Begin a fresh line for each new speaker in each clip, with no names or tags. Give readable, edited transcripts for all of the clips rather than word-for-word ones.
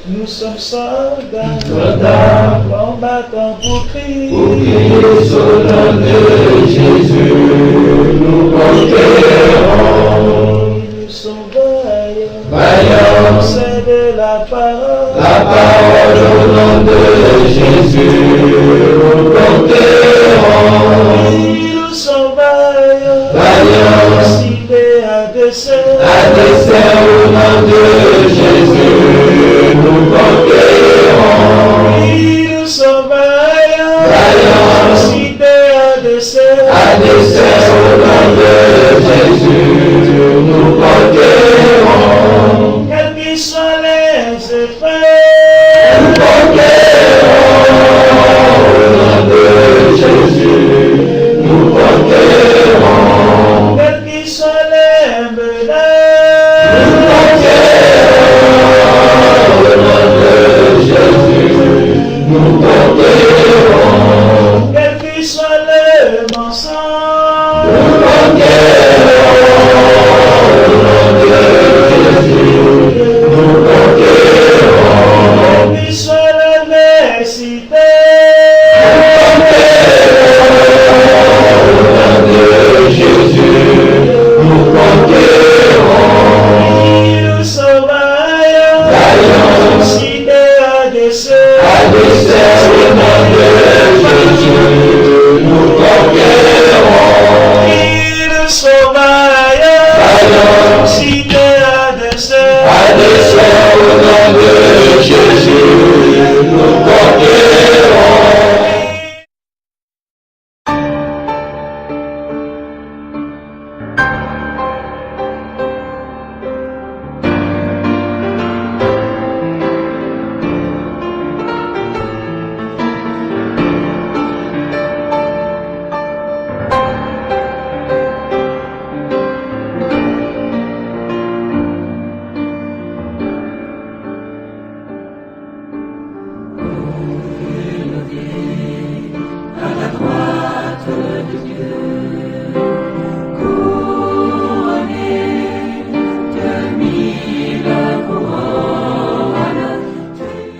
Nous sommes soldats,
combattants
pour Christ.
Pour Christ, au nom de Jésus, nous conquérons.
Nous sommes vaillants,
Vaillants,
c'est de la parole.
La parole au nom de Jésus, nous conquérons.
Nous sommes vaillants,
Vaillants,
cités à dessein.
à dessein au nom de Jésus, nous conquérons.
Nous sommes vaillants,
Vaillants,
cités à dessein.
à dessein au nom de Jésus, nous conquérons.
Quels qu'ils soient les effets,
Nous conquérons au nom de Jésus, nous conquérons.
quels qu'ils soient les menaces,
Nous conquérons au nom de Jésus, nous conquérons.
quels qu'ils soient les mensonges,
Nous conquérons au nom de Jésus, nous conquérons.
quels qu'ils soient les nécessités,
Jésus, nous conquérons.
nous sommes vaillants,
Vaillants,
cités à dessein.
à dessein au nom de Jésus, nous conquérons.
Nous sommes vaillants,
Vaillants,
cités à dessein.
à dessein au nom de Jésus, nous conquérons.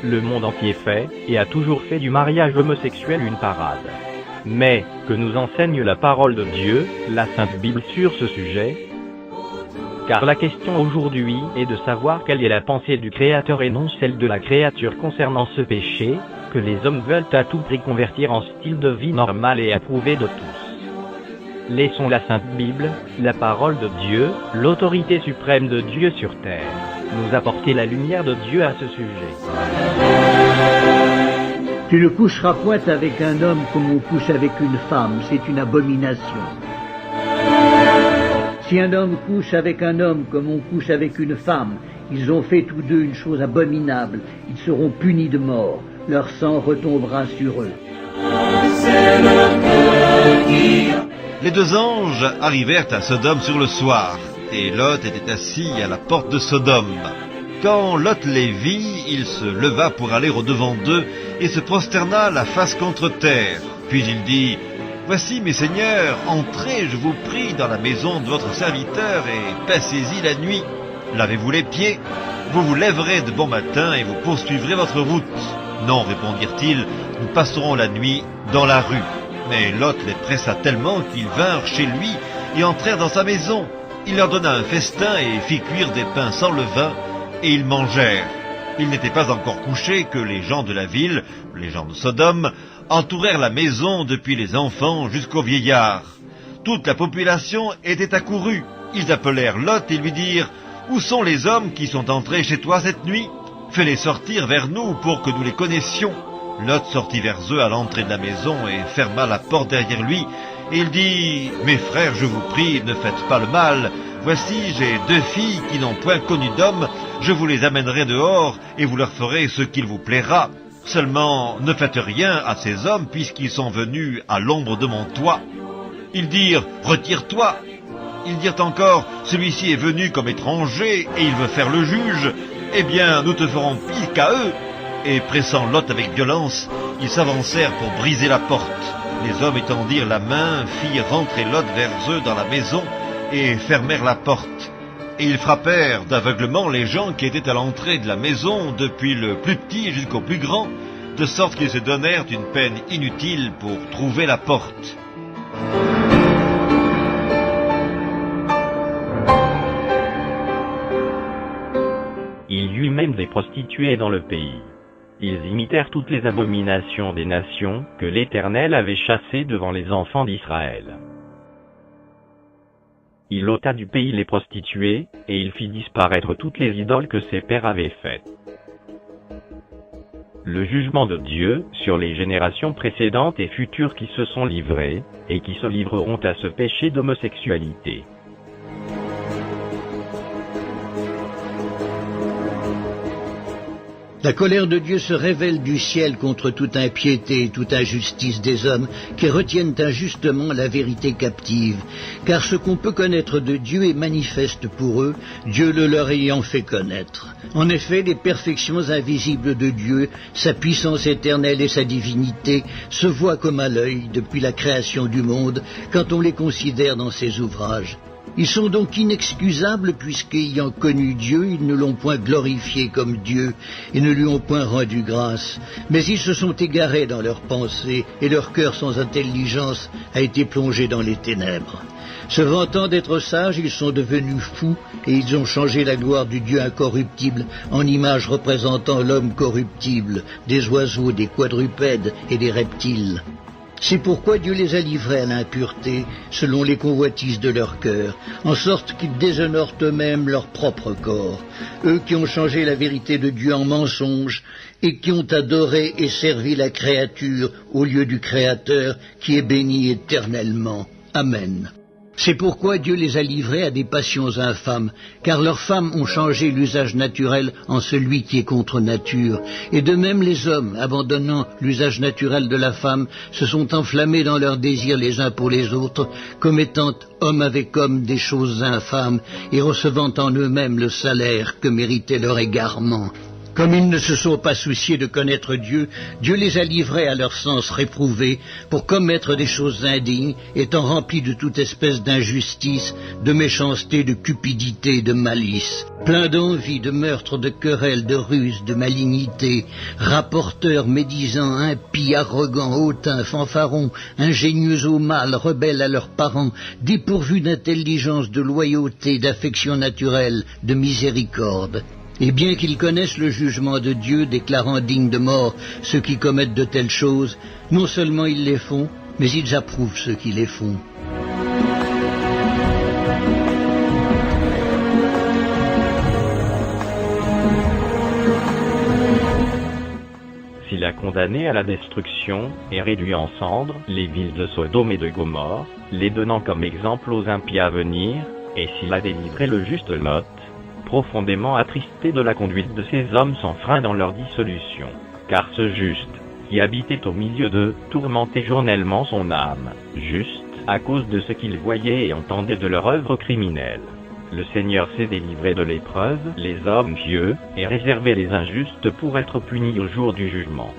Le monde entier fait, et a toujours fait du mariage homosexuel une parade. Mais, que nous enseigne la parole de Dieu, la Sainte Bible sur ce sujet? Car la question aujourd'hui est de savoir quelle est la pensée du Créateur et non celle de la créature concernant ce péché, que les hommes veulent à tout prix convertir en style de vie normal et approuvé de tous. Laissons la Sainte Bible, la parole de Dieu, l'autorité suprême de Dieu sur terre, nous apporter la lumière de Dieu à ce sujet.
Tu ne coucheras point avec un homme comme on couche avec une femme, c'est une abomination. Si un homme couche avec un homme comme on couche avec une femme, ils ont fait tous deux une chose abominable, ils seront punis de mort, leur sang retombera sur eux.
Les deux anges arrivèrent à Sodome sur le soir, et Lot était assis à la porte de Sodome. Quand Lot les vit, il se leva pour aller au-devant d'eux, et se prosterna la face contre terre. Puis il dit, « Voici, mes seigneurs, entrez, je vous prie, dans la maison de votre serviteur, et passez-y la nuit. Lavez-vous les pieds, vous vous lèverez de bon matin, et vous poursuivrez votre route. » « Non, répondirent-ils, nous passerons la nuit dans la rue. » Mais Lot les pressa tellement qu'ils vinrent chez lui et entrèrent dans sa maison. Il leur donna un festin et fit cuire des pains sans levain, et ils mangèrent. Ils n'étaient pas encore couchés que les gens de la ville, les gens de Sodome, entourèrent la maison depuis les enfants jusqu'aux vieillards. Toute la population était accourue. Ils appelèrent Lot et lui dirent, « Où sont les hommes qui sont entrés chez toi cette nuit ? Fais-les sortir vers nous pour que nous les connaissions. » Lot sortit vers eux à l'entrée de la maison et ferma la porte derrière lui. Et il dit, « Mes frères, je vous prie, ne faites pas le mal. Voici, j'ai 2 filles qui n'ont point connu d'homme. Je vous les amènerai dehors et vous leur ferez ce qu'il vous plaira. Seulement, ne faites rien à ces hommes puisqu'ils sont venus à l'ombre de mon toit. » Ils dirent, « Retire-toi. » Ils dirent encore, « Celui-ci est venu comme étranger et il veut faire le juge. Eh bien, nous te ferons pire qu'à eux. » Et pressant Lot avec violence, ils s'avancèrent pour briser la porte. Les hommes étendirent la main, firent rentrer Lot vers eux dans la maison et fermèrent la porte. et ils frappèrent d'aveuglement les gens qui étaient à l'entrée de la maison, depuis le plus petit jusqu'au plus grand, de sorte qu'ils se donnèrent une peine inutile pour trouver la porte.
Il y eut même des prostituées dans le pays. Ils imitèrent toutes les abominations des nations que l'Éternel avait chassées devant les enfants d'Israël. Il ôta du pays les prostituées, et il fit disparaître toutes les idoles que ses pères avaient faites. Le jugement de Dieu sur les générations précédentes et futures qui se sont livrées, et qui se livreront à ce péché d'homosexualité.
La colère de Dieu se révèle du ciel contre toute impiété et toute injustice des hommes qui retiennent injustement la vérité captive. Car ce qu'on peut connaître de Dieu est manifeste pour eux, Dieu le leur ayant fait connaître. En effet, les perfections invisibles de Dieu, sa puissance éternelle et sa divinité, se voient comme à l'œil depuis la création du monde, quand on les considère dans ses ouvrages. Ils sont donc inexcusables puisqu'ayant connu Dieu, ils ne l'ont point glorifié comme Dieu et ne lui ont point rendu grâce. Mais ils se sont égarés dans leurs pensées et leur cœur sans intelligence a été plongé dans les ténèbres. Se vantant d'être sages, ils sont devenus fous et ils ont changé la gloire du Dieu incorruptible en image représentant l'homme corruptible, des oiseaux, des quadrupèdes et des reptiles. C'est pourquoi Dieu les a livrés à l'impureté, selon les convoitises de leur cœur, en sorte qu'ils déshonorent eux-mêmes leur propre corps, eux qui ont changé la vérité de Dieu en mensonge, et qui ont adoré et servi la créature au lieu du Créateur, qui est béni éternellement. Amen. C'est pourquoi Dieu les a livrés à des passions infâmes, car leurs femmes ont changé l'usage naturel en celui qui est contre nature. Et de même les hommes, abandonnant l'usage naturel de la femme, se sont enflammés dans leurs désirs les uns pour les autres, commettant homme avec homme des choses infâmes, et recevant en eux-mêmes le salaire que méritait leur égarement. Comme ils ne se sont pas souciés de connaître Dieu, Dieu les a livrés à leur sens réprouvé pour commettre des choses indignes, étant remplis de toute espèce d'injustice, de méchanceté, de cupidité et de malice. Pleins d'envie, de meurtre, de querelles, de ruse, de malignité, rapporteurs, médisants, impies, arrogants, hautains, fanfarons, ingénieux au mal, rebelles à leurs parents, dépourvus d'intelligence, de loyauté, d'affection naturelle, de miséricorde. Et bien qu'ils connaissent le jugement de Dieu, déclarant dignes de mort ceux qui commettent de telles choses, non seulement ils les font, mais ils approuvent ceux qui les font.
S'il a condamné à la destruction et réduit en cendres les villes de Sodome et de Gomorrhe, les donnant comme exemple aux impies à venir, et s'il a délivré le juste Lot, profondément attristé de la conduite de ces hommes sans frein dans leur dissolution, car ce juste, qui habitait au milieu d'eux, tourmentait journellement son âme, juste, à cause de ce qu'il voyait et entendait de leur œuvre criminelle. Le Seigneur s'est délivré de l'épreuve, les hommes pieux, et réservé les injustes pour être punis au jour du jugement.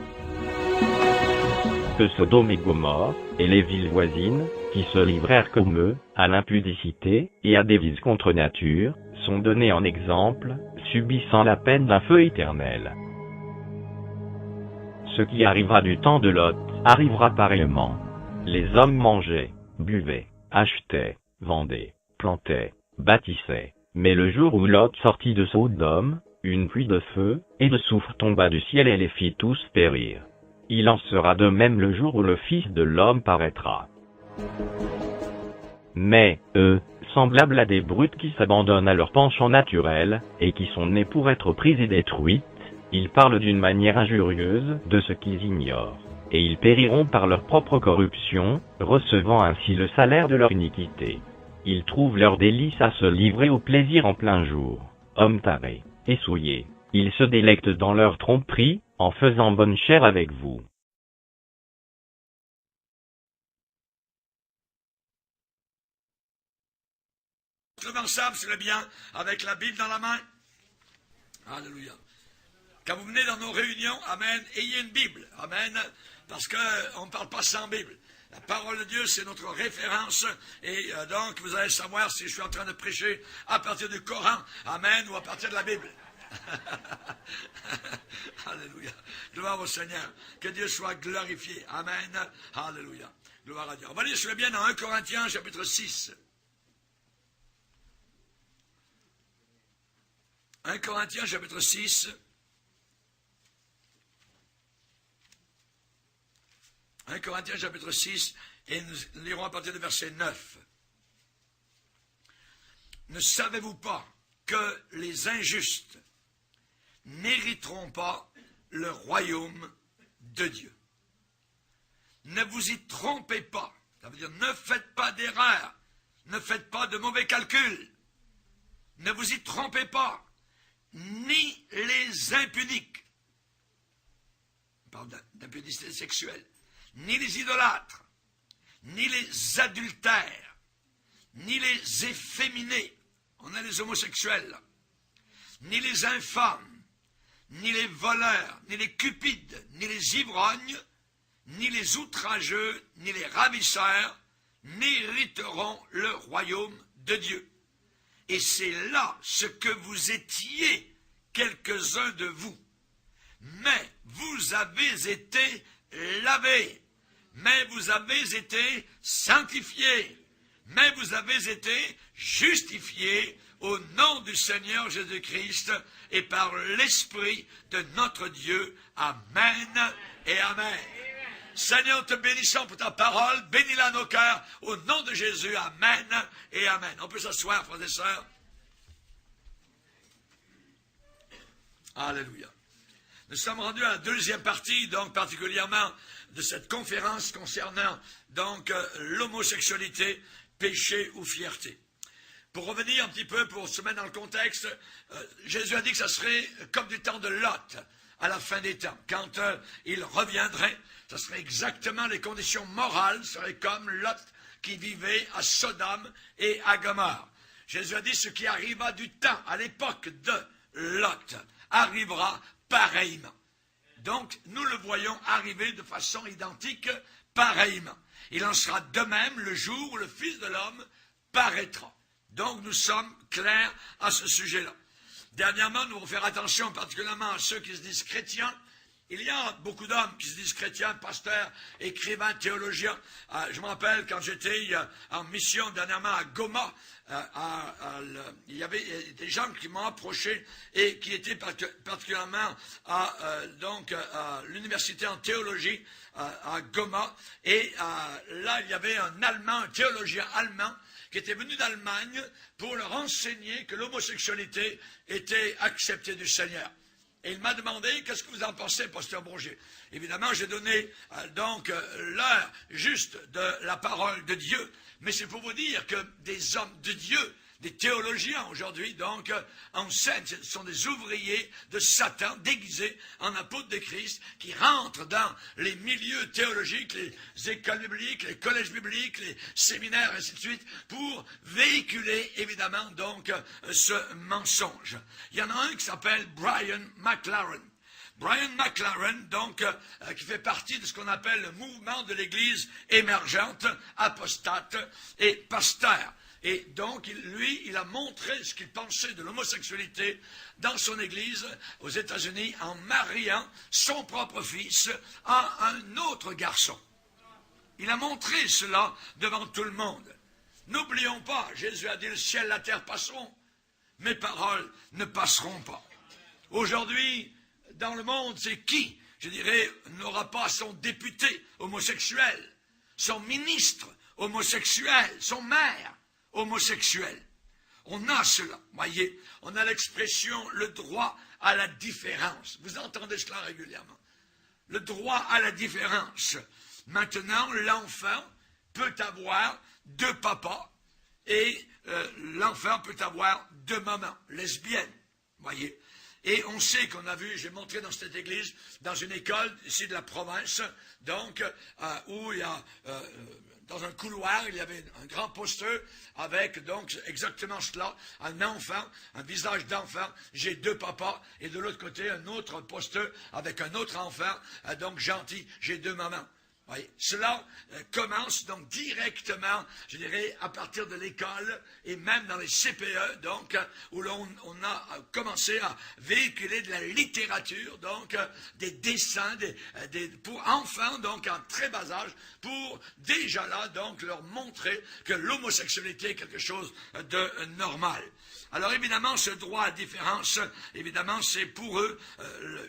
Que Sodome et Gomorrhe, et les villes voisines, qui se livrèrent comme eux, à l'impudicité, et à des vices contre nature, sont donnés en exemple, subissant la peine d'un feu éternel. Ce qui arrivera du temps de Lot, arrivera pareillement. Les hommes mangeaient, buvaient, achetaient, vendaient, plantaient, bâtissaient. Mais le jour où Lot sortit de Sodome, une pluie de feu et de soufre tomba du ciel et les fit tous périr. Il en sera de même le jour où le Fils de l'homme paraîtra. Mais, eux, semblables à des brutes qui s'abandonnent à leur penchant naturel, et qui sont nés pour être prises et détruites, ils parlent d'une manière injurieuse de ce qu'ils ignorent, et ils périront par leur propre corruption, recevant ainsi le salaire de leur iniquité. Ils trouvent leur délice à se livrer au plaisir en plein jour, hommes tarés et souillés. Ils se délectent dans leur tromperie, en faisant bonne chère avec vous.
Ensemble, c'est le bien, avec la Bible dans la main. Alléluia. Quand vous venez dans nos réunions, amen, ayez une Bible, amen, parce qu'on ne parle pas sans Bible. La parole de Dieu, c'est notre référence. Et donc, vous allez savoir si je suis en train de prêcher à partir du Coran, amen, ou à partir de la Bible. Alléluia. Gloire au Seigneur. Que Dieu soit glorifié. Amen. Alléluia. Gloire à Dieu. On va lire, je le bien, dans 1 Corinthiens, chapitre 6. 1 Corinthiens, chapitre 6. 1 Corinthiens, chapitre 6, et nous lirons à partir du verset 9. Ne savez-vous pas que les injustes n'hériteront pas le royaume de Dieu? Ne vous y trompez pas. Ça veut dire, ne faites pas d'erreur. Ne faites pas de mauvais calculs. Ne vous y trompez pas. Ni les impudiques. On parle d'impudicité sexuelle. Ni les idolâtres. Ni les adultères. Ni les efféminés. On a les homosexuels. Ni les infâmes. Ni les voleurs. Ni les cupides. Ni les ivrognes. Ni les outrageux. Ni les ravisseurs n'hériteront le royaume de Dieu. Et c'est là ce que vous étiez, quelques-uns de vous. Mais vous avez été lavés, mais vous avez été sanctifiés, mais vous avez été justifiés au nom du Seigneur Jésus-Christ et par l'Esprit de notre Dieu. Amen et Amen. Seigneur, te bénissons pour ta parole, bénis-la à nos cœurs, au nom de Jésus, amen et amen. On peut s'asseoir, frères et sœurs. Alléluia. Nous sommes rendus à la deuxième partie, donc particulièrement de cette conférence concernant donc l'homosexualité, péché ou fierté. Pour revenir un petit peu, pour se mettre dans le contexte, Jésus a dit que ça serait comme du temps de Lot, à la fin des temps. Quand il reviendrait, ça serait exactement les conditions morales, seraient comme Lot qui vivait à Sodome et à Gomorrhe. Jésus a dit ce qui arriva du temps, à l'époque de Lot, arrivera pareillement. Donc, nous le voyons arriver de façon identique, pareillement. Il en sera de même le jour où le Fils de l'homme paraîtra. Donc, nous sommes clairs à ce sujet-là. Dernièrement, nous devons faire attention particulièrement à ceux qui se disent chrétiens. Il y a beaucoup d'hommes qui se disent chrétiens, pasteurs, écrivains, théologiens. Je me rappelle quand j'étais en mission dernièrement à Goma, il y avait des gens qui m'ont approché et qui étaient particulièrement à l'université en théologie à Goma. Et là, il y avait un théologien allemand, qui était venu d'Allemagne pour leur enseigner que l'homosexualité était acceptée du Seigneur. Et il m'a demandé, qu'est-ce que vous en pensez, pasteur Bourget? Évidemment, j'ai donné l'heure juste de la parole de Dieu, mais c'est pour vous dire que des hommes de Dieu, des théologiens aujourd'hui, donc, enseignent, ce sont des ouvriers de Satan déguisés en apôtres de Christ qui rentrent dans les milieux théologiques, les écoles bibliques, les collèges bibliques, les séminaires, ainsi de suite, pour véhiculer, évidemment, donc, ce mensonge. Il y en a un qui s'appelle Brian McLaren. Brian McLaren, donc, qui fait partie de ce qu'on appelle le mouvement de l'Église émergente, apostate et pasteur. Et donc, lui, il a montré ce qu'il pensait de l'homosexualité dans son église aux États-Unis en mariant son propre fils à un autre garçon. Il a montré cela devant tout le monde. N'oublions pas, Jésus a dit, le ciel et la terre passeront, mes paroles ne passeront pas. Aujourd'hui, dans le monde, c'est qui, je dirais, n'aura pas son député homosexuel, son ministre homosexuel, son maire homosexuel. On a cela, voyez, on a l'expression le droit à la différence. Vous entendez cela régulièrement. Le droit à la différence. Maintenant, l'enfant peut avoir deux papas et l'enfant peut avoir deux mamans lesbiennes, voyez. Et on sait qu'on a vu, j'ai montré dans cette église, dans une école ici de la province, donc, où il y a dans un couloir, il y avait un grand poster avec donc exactement cela, un enfant, un visage d'enfant, j'ai deux papas, et de l'autre côté, un autre poster avec un autre enfant, donc gentil, j'ai deux mamans. Voyez, cela commence donc directement, je dirais, à partir de l'école et même dans les CPE, donc, où on a commencé à véhiculer de la littérature, donc, des dessins pour enfants, donc, en très bas âge, pour déjà là, donc, leur montrer que l'homosexualité est quelque chose de normal. Alors évidemment, ce droit à différence, évidemment, c'est pour eux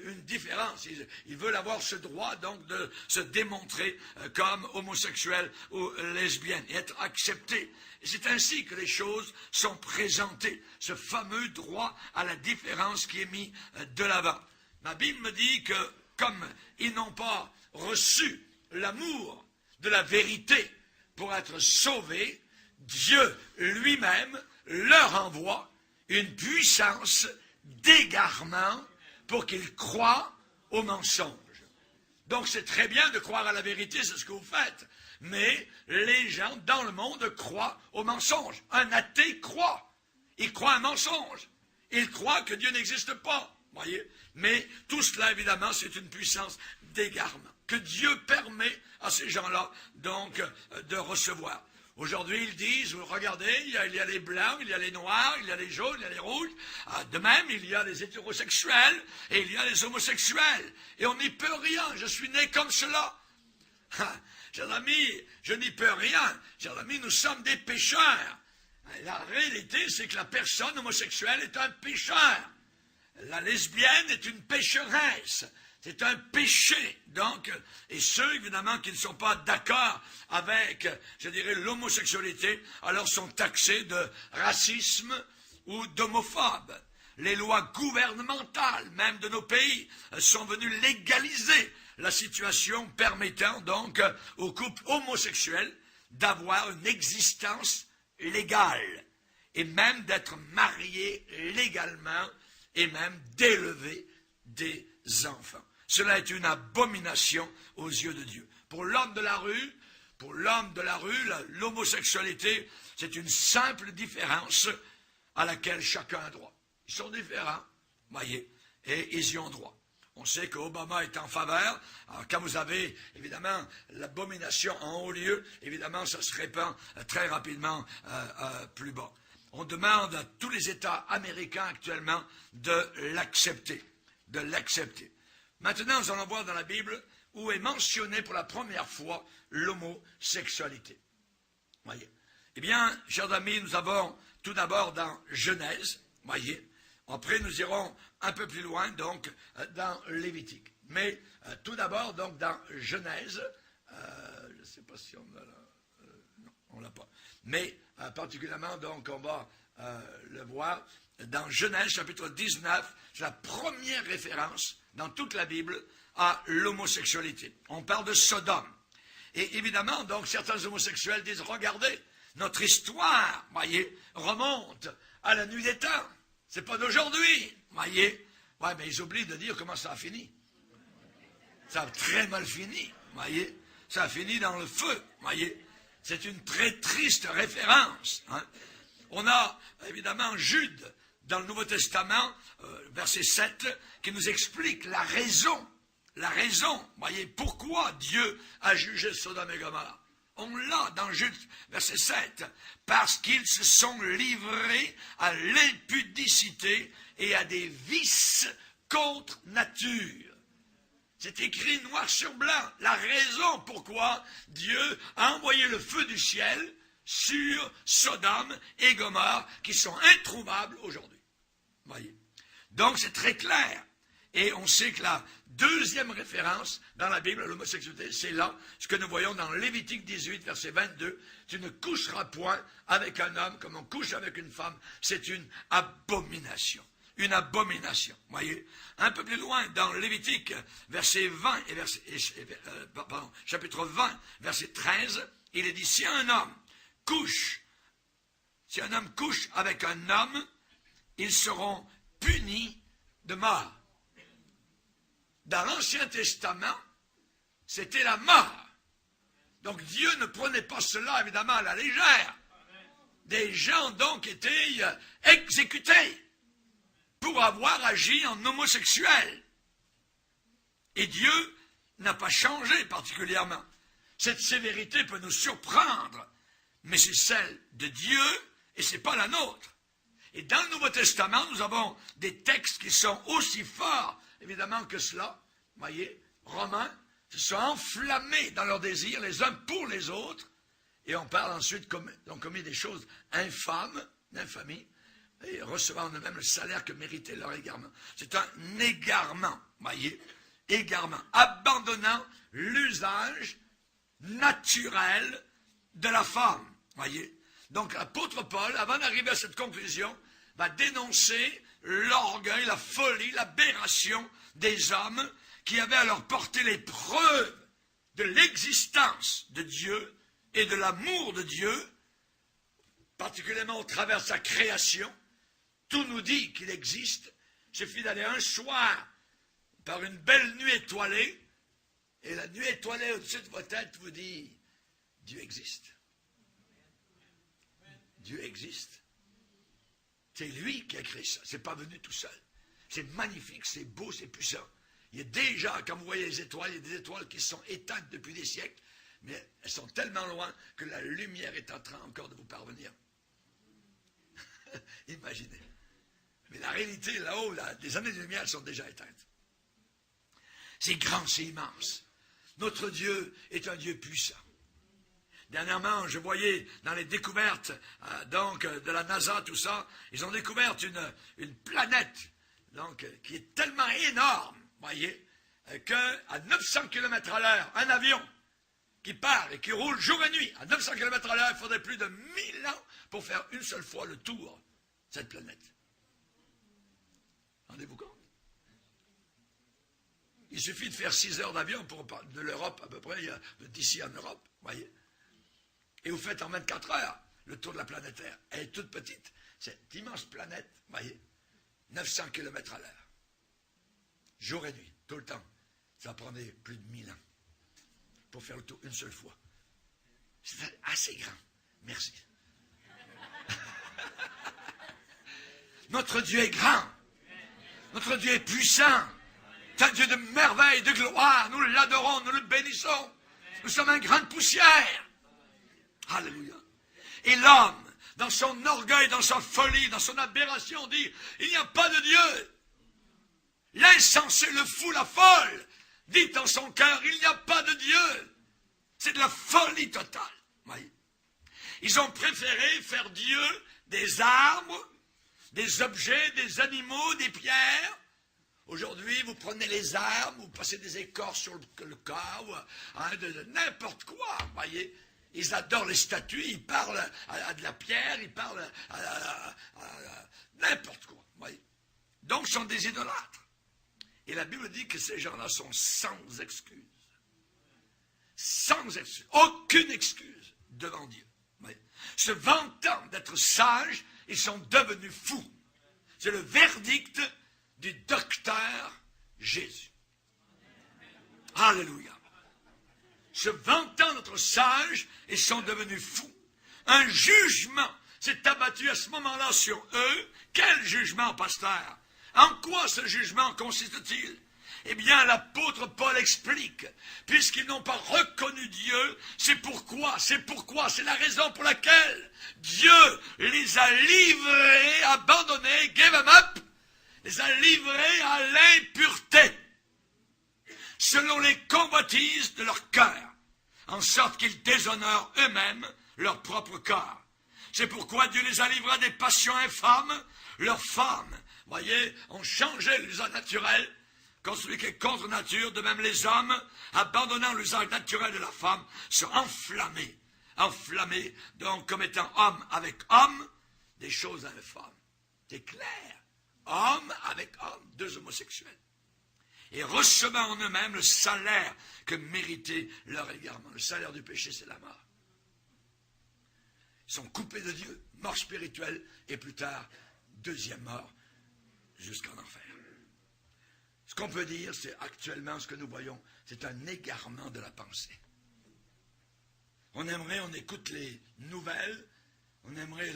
une différence. Ils veulent avoir ce droit donc de se démontrer comme homosexuels ou lesbiennes et être acceptés. Et c'est ainsi que les choses sont présentées, ce fameux droit à la différence qui est mis de l'avant. Ma Bible me dit que comme ils n'ont pas reçu l'amour de la vérité pour être sauvés, Dieu lui-même leur envoie une puissance d'égarement pour qu'ils croient au mensonge. Donc c'est très bien de croire à la vérité, c'est ce que vous faites. Mais les gens dans le monde croient au mensonge. Un athée croit. Il croit à un mensonge. Il croit que Dieu n'existe pas. Voyez. Mais tout cela, évidemment, c'est une puissance d'égarement que Dieu permet à ces gens-là, donc, de recevoir. Aujourd'hui, ils disent, regardez, il y a les blancs, il y a les noirs, il y a les jaunes, il y a les rouges. De même, il y a les hétérosexuels et il y a les homosexuels. Et on n'y peut rien. Je suis né comme cela. Chers amis, je n'y peux rien. Chers amis, nous sommes des pécheurs. La réalité, c'est que la personne homosexuelle est un pécheur. La lesbienne est une pécheresse. C'est un péché, donc, et ceux, évidemment, qui ne sont pas d'accord avec, je dirais, l'homosexualité, alors sont taxés de racisme ou d'homophobes. Les lois gouvernementales, même de nos pays, sont venues légaliser la situation permettant, donc, aux couples homosexuels d'avoir une existence légale, et même d'être mariés légalement, et même d'élever des enfants. Cela est une abomination aux yeux de Dieu. Pour l'homme de la rue, l'homosexualité, c'est une simple différence à laquelle chacun a droit. Ils sont différents, voyez, et ils y ont droit. On sait qu'Obama est en faveur. Alors, quand vous avez, évidemment, l'abomination en haut lieu, évidemment, ça se répand très rapidement plus bas. On demande à tous les États américains actuellement de l'accepter. Maintenant, nous allons voir dans la Bible où est mentionné pour la première fois l'homosexualité. Voyez. Eh bien, chers amis, nous avons tout d'abord dans Genèse, voyez. Après, nous irons un peu plus loin, donc, dans Lévitique. Mais tout d'abord, donc, dans Genèse, je ne sais pas si on l'a là, non, on ne l'a pas. Mais particulièrement, donc, on va le voir dans Genèse, chapitre 19, c'est la première référence dans toute la Bible à l'homosexualité. On parle de Sodome. Et évidemment, donc, certains homosexuels disent, regardez, notre histoire, voyez, remonte à la nuit des temps. C'est pas d'aujourd'hui, voyez. Ouais, mais ils oublient de dire comment ça a fini. Ça a très mal fini, voyez. Ça a fini dans le feu, voyez. C'est une très triste référence. Hein. On a, évidemment, Jude, dans le Nouveau Testament, verset 7, qui nous explique la raison, voyez, pourquoi Dieu a jugé Sodome et Gomorrhe. On l'a dans Jude, verset 7, parce qu'ils se sont livrés à l'impudicité et à des vices contre nature. C'est écrit noir sur blanc, la raison pourquoi Dieu a envoyé le feu du ciel sur Sodome et Gomorrhe, qui sont introuvables aujourd'hui. Voyez. Donc c'est très clair. Et on sait que la deuxième référence dans la Bible à l'homosexualité, c'est là, ce que nous voyons dans Lévitique 18, verset 22. Tu ne coucheras point avec un homme comme on couche avec une femme. C'est une abomination. Une abomination. Voyez. Un peu plus loin, dans Lévitique, verset 20 et chapitre 20, verset 13, il est dit, si un homme couche avec un homme, ils seront punis de mort. Dans l'Ancien Testament, c'était la mort. Donc Dieu ne prenait pas cela, évidemment, à la légère. Des gens, donc, étaient exécutés pour avoir agi en homosexuel. Et Dieu n'a pas changé particulièrement. Cette sévérité peut nous surprendre, mais c'est celle de Dieu et c'est pas la nôtre. Et dans le Nouveau Testament, nous avons des textes qui sont aussi forts, évidemment, que cela. Voyez, Romains se sont enflammés dans leurs désirs, les uns pour les autres, et on parle ensuite ont commis des choses infâmes, d'infamie, et recevant en eux-mêmes le salaire que méritait leur égarement. C'est un égarement, voyez, égarement, abandonnant l'usage naturel de la femme, voyez. Donc l'apôtre Paul, avant d'arriver à cette conclusion, va dénoncer l'orgueil, la folie, l'aberration des hommes qui avaient à leur porter les preuves de l'existence de Dieu et de l'amour de Dieu, particulièrement au travers de sa création. Tout nous dit qu'il existe. Il suffit d'aller un soir par une belle nuit étoilée, et la nuit étoilée au-dessus de votre tête vous dit « Dieu existe ». Dieu existe. C'est lui qui a créé ça. C'est pas venu tout seul. C'est magnifique, c'est beau, c'est puissant. Il y a déjà, quand vous voyez les étoiles, il y a des étoiles qui sont éteintes depuis des siècles, mais elles sont tellement loin que la lumière est en train encore de vous parvenir. Imaginez. Mais la réalité, là-haut, des années de lumière, elles sont déjà éteintes. C'est grand, c'est immense. Notre Dieu est un Dieu puissant. Dernièrement, je voyais dans les découvertes de la NASA, tout ça, ils ont découvert une planète qui est tellement énorme, voyez, qu'à 900 km à l'heure, un avion qui part et qui roule jour et nuit, à 900 km à l'heure, il faudrait plus de 1000 ans pour faire une seule fois le tour de cette planète. Rendez-vous compte? Il suffit de faire 6 heures d'avion de l'Europe à peu près, d'ici en Europe, voyez. Et vous faites en 24 heures le tour de la planète Terre. Elle est toute petite. Cette immense planète, voyez, 900 km à l'heure. Jour et nuit, tout le temps. Ça prenait plus de 1000 ans pour faire le tour une seule fois. C'est assez grand. Merci. Notre Dieu est grand. Notre Dieu est puissant. C'est un Dieu de merveille, de gloire. Nous l'adorons, nous le bénissons. Nous sommes une grande poussière. Alléluia. Et l'homme, dans son orgueil, dans sa folie, dans son aberration, dit, il n'y a pas de Dieu. L'insensé, le fou, la folle, dit dans son cœur, il n'y a pas de Dieu. C'est de la folie totale. Oui. Ils ont préféré faire Dieu des arbres, des objets, des animaux, des pierres. Aujourd'hui, vous prenez les arbres, vous passez des écorces sur le corps, de n'importe quoi, voyez. Ils adorent les statues, ils parlent à de la pierre, ils parlent à n'importe quoi. Voyez. Donc, ce sont des idolâtres. Et la Bible dit que ces gens-là sont sans excuse. Sans excuse. Aucune excuse devant Dieu. Voyez. Se vantant d'être sages, ils sont devenus fous. C'est le verdict du docteur Jésus. Alléluia. Se vantant d'être sages, ils sont devenus fous. Un jugement s'est abattu à ce moment-là sur eux. Quel jugement, pasteur? En quoi ce jugement consiste-t-il? Eh bien, l'apôtre Paul explique, puisqu'ils n'ont pas reconnu Dieu, c'est la raison pour laquelle Dieu les a livrés, abandonnés, gave them up, les a livrés à l'impureté, selon les convoitises de leur cœur, en sorte qu'ils déshonorent eux-mêmes leur propre corps. C'est pourquoi Dieu les a livrés à des passions infâmes. Leurs femmes, voyez, ont changé l'usage naturel, comme celui qui est contre nature, de même les hommes, abandonnant l'usage naturel de la femme, sont enflammés, donc comme étant homme avec homme, des choses infâmes. C'est clair. Homme avec homme, deux homosexuels. Et recevant en eux-mêmes le salaire que méritait leur égarement. Le salaire du péché, c'est la mort. Ils sont coupés de Dieu, mort spirituelle, et plus tard, deuxième mort, jusqu'en enfer. Ce qu'on peut dire, c'est actuellement ce que nous voyons, c'est un égarement de la pensée. On écoute les nouvelles, on aimerait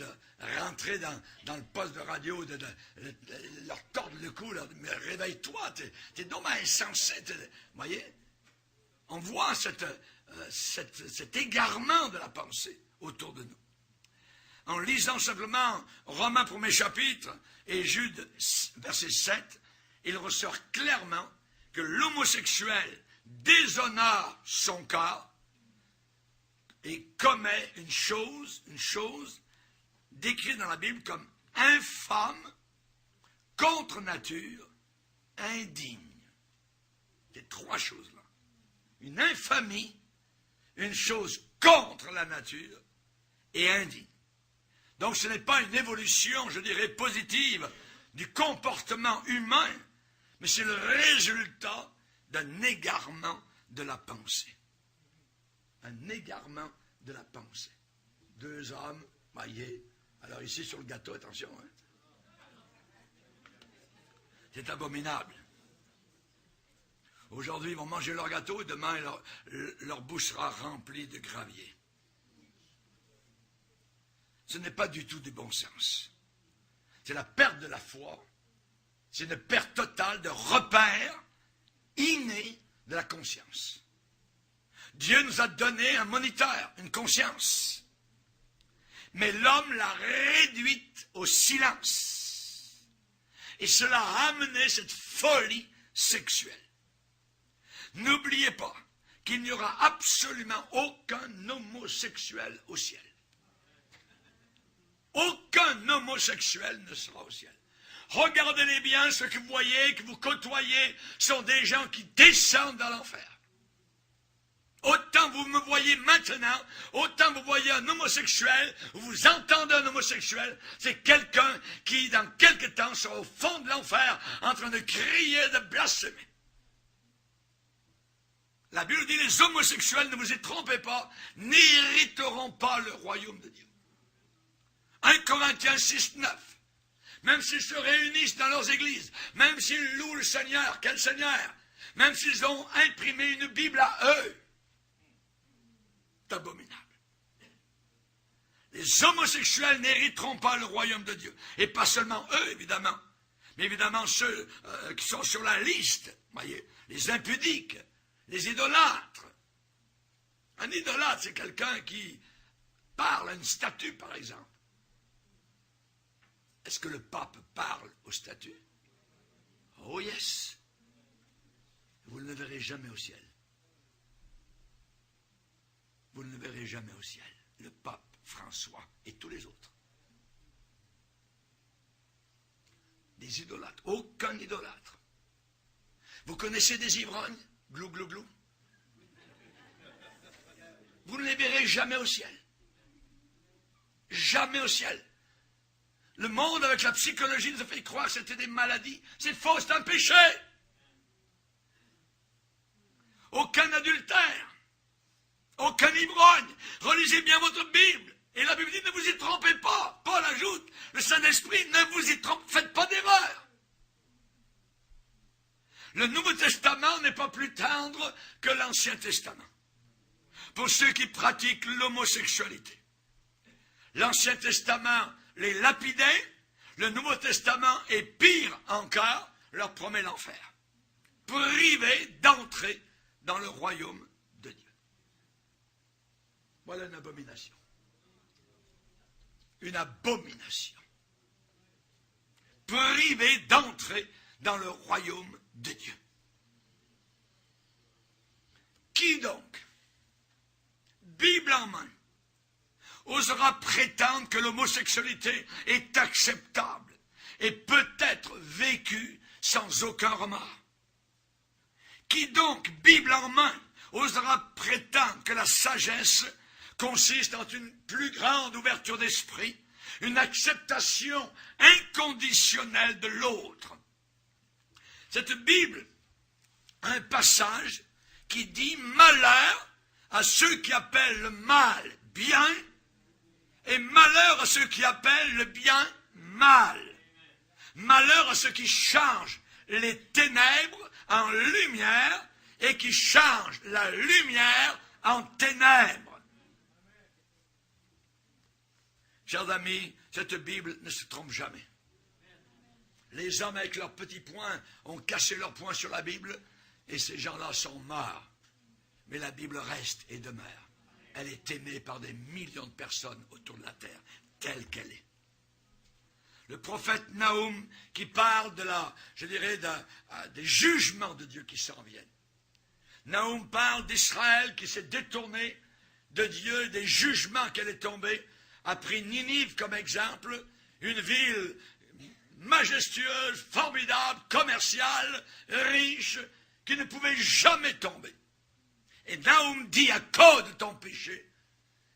rentrer dans le poste de radio, leur tordre le cou, mais réveille-toi, t'es donc insensé, voyez? on voit cet égarement de la pensée autour de nous. En lisant simplement Romains 1er chapitre et Jude verset 7, il ressort clairement que l'homosexuel déshonore son corps et commet une chose décrite dans la Bible comme infâme, contre nature, indigne. Ces trois choses-là. Une infamie, une chose contre la nature et indigne. Donc ce n'est pas une évolution, je dirais, positive du comportement humain, mais c'est le résultat d'un égarement de la pensée. Un égarement de la pensée. Deux hommes, voyez, alors ici sur le gâteau, attention, hein. C'est abominable. Aujourd'hui, ils vont manger leur gâteau et demain, leur bouche sera remplie de gravier. Ce n'est pas du tout du bon sens. C'est la perte de la foi. C'est une perte totale de repère inné de la conscience. Dieu nous a donné un moniteur, une conscience. Mais l'homme l'a réduite au silence. Et cela a amené cette folie sexuelle. N'oubliez pas qu'il n'y aura absolument aucun homosexuel au ciel. Aucun homosexuel ne sera au ciel. Regardez-les bien, ceux que vous voyez, que vous côtoyez, sont des gens qui descendent dans l'enfer. Autant vous me voyez maintenant, autant vous voyez un homosexuel, ou vous entendez un homosexuel, c'est quelqu'un qui, dans quelque temps, sera au fond de l'enfer, en train de crier, de blasphémer. La Bible dit, les homosexuels, ne vous y trompez pas, n'hériteront pas le royaume de Dieu. 1 Corinthiens 6, 9. Même s'ils se réunissent dans leurs églises, même s'ils louent le Seigneur, quel Seigneur? Même s'ils ont imprimé une Bible à eux, c'est abominable. Les homosexuels n'hériteront pas le royaume de Dieu. Et pas seulement eux, évidemment, mais évidemment ceux qui sont sur la liste, voyez, les impudiques, les idolâtres. Un idolâtre, c'est quelqu'un qui parle à une statue, par exemple. Est-ce que le pape parle aux statues? Oh yes. Vous ne le verrez jamais au ciel. Vous ne le verrez jamais au ciel. Le pape François et tous les autres. Des idolâtres. Aucun idolâtre. Vous connaissez des ivrognes? Glou, glou, glou. Vous ne les verrez jamais au ciel. Jamais au ciel. Le monde, avec la psychologie, nous a fait croire que c'était des maladies. C'est faux, c'est un péché. Aucun adultère. Aucun ivrogne. Relisez bien votre Bible. Et la Bible dit, ne vous y trompez pas. Paul ajoute, le Saint-Esprit, ne vous y trompez, faites pas d'erreur. Le Nouveau Testament n'est pas plus tendre que l'Ancien Testament. Pour ceux qui pratiquent l'homosexualité. L'Ancien Testament les lapidait, le Nouveau Testament, et pire encore, leur promet l'enfer. Privés d'entrer dans le royaume de Dieu. Voilà une abomination. Une abomination. Privés d'entrer dans le royaume de Dieu. Qui donc, Bible en main, osera prétendre que l'homosexualité est acceptable et peut être vécue sans aucun remords? Qui donc, Bible en main, osera prétendre que la sagesse consiste en une plus grande ouverture d'esprit, une acceptation inconditionnelle de l'autre? Cette Bible a un passage qui dit « Malheur à ceux qui appellent le mal bien, et malheur à ceux qui appellent le bien mal. Malheur à ceux qui changent les ténèbres en lumière et qui changent la lumière en ténèbres. » Chers amis, cette Bible ne se trompe jamais. Les hommes avec leurs petits poings ont cassé leurs poings sur la Bible et ces gens-là sont morts. Mais la Bible reste et demeure. Elle est aimée par des millions de personnes autour de la terre, telle qu'elle est. Le prophète Nahum qui parle de des jugements de Dieu qui s'en viennent. Nahum parle d'Israël qui s'est détourné de Dieu, des jugements qu'elle est tombée, a pris Ninive comme exemple, une ville majestueuse, formidable, commerciale, riche, qui ne pouvait jamais tomber. Et Nahum dit, à cause de ton péché,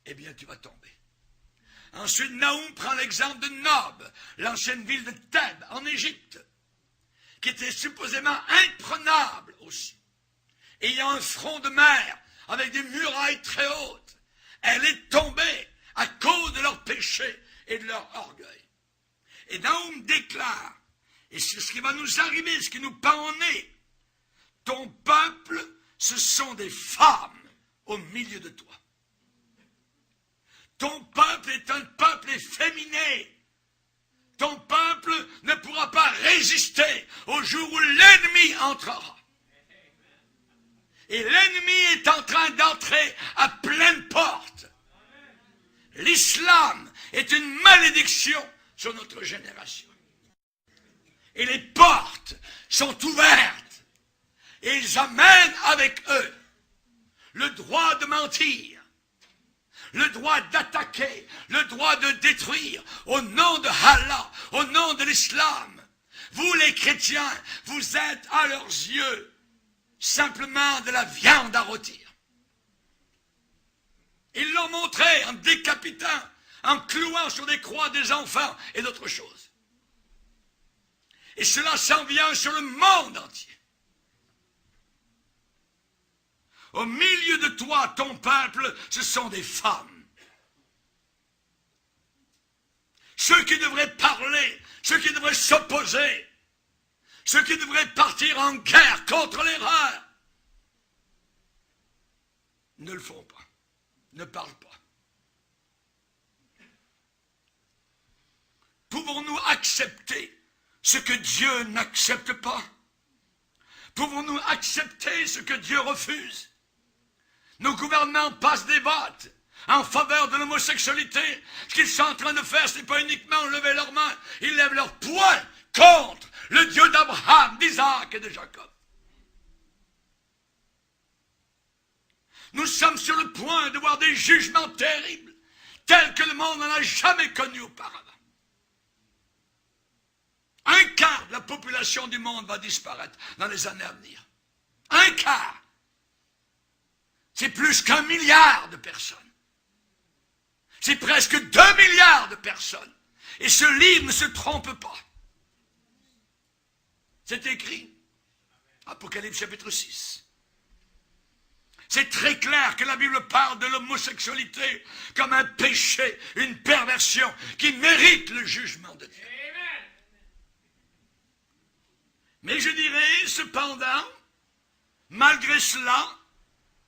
eh bien tu vas tomber. Ensuite, Nahum prend l'exemple de Nob, l'ancienne ville de Thèbes, en Égypte, qui était supposément imprenable aussi, ayant un front de mer, avec des murailles très hautes. Elle est tombée à cause de leur péché et de leur orgueil. Et Nahum déclare, et c'est ce qui va nous arriver, ce qui nous pend au nez, ton peuple, ce sont des femmes au milieu de toi. Ton peuple est un peuple efféminé. Ton peuple ne pourra pas résister au jour où l'ennemi entrera. Et l'ennemi est en train d'entrer à pleine porte. L'islam est une malédiction sur notre génération. Et les portes sont ouvertes. Et ils amènent avec eux le droit de mentir, le droit d'attaquer, le droit de détruire, au nom de Allah, au nom de l'islam. Vous les chrétiens, vous êtes à leurs yeux simplement de la viande à rôtir. Ils l'ont montré en décapitant, en clouant sur des croix des enfants et d'autres choses. Et cela s'en vient sur le monde entier. Au milieu de toi, ton peuple, ce sont des femmes. Ceux qui devraient parler, ceux qui devraient s'opposer, ceux qui devraient partir en guerre contre l'erreur, ne le font pas, ne parlent pas. Pouvons-nous accepter ce que Dieu n'accepte pas? Pouvons-nous accepter ce que Dieu refuse? Nos gouvernants passent des votes en faveur de l'homosexualité. Ce qu'ils sont en train de faire, ce n'est pas uniquement lever leurs mains, ils lèvent leurs poings contre le Dieu d'Abraham, d'Isaac et de Jacob. Nous sommes sur le point de voir des jugements terribles, tels que le monde n'en a jamais connus auparavant. Un quart de la population du monde va disparaître dans les années à venir. Un quart. C'est plus qu'1 milliard de personnes. C'est presque 2 milliards de personnes. Et ce livre ne se trompe pas. C'est écrit. Apocalypse chapitre 6. C'est très clair que la Bible parle de l'homosexualité comme un péché, une perversion qui mérite le jugement de Dieu. Mais je dirais, cependant, malgré cela,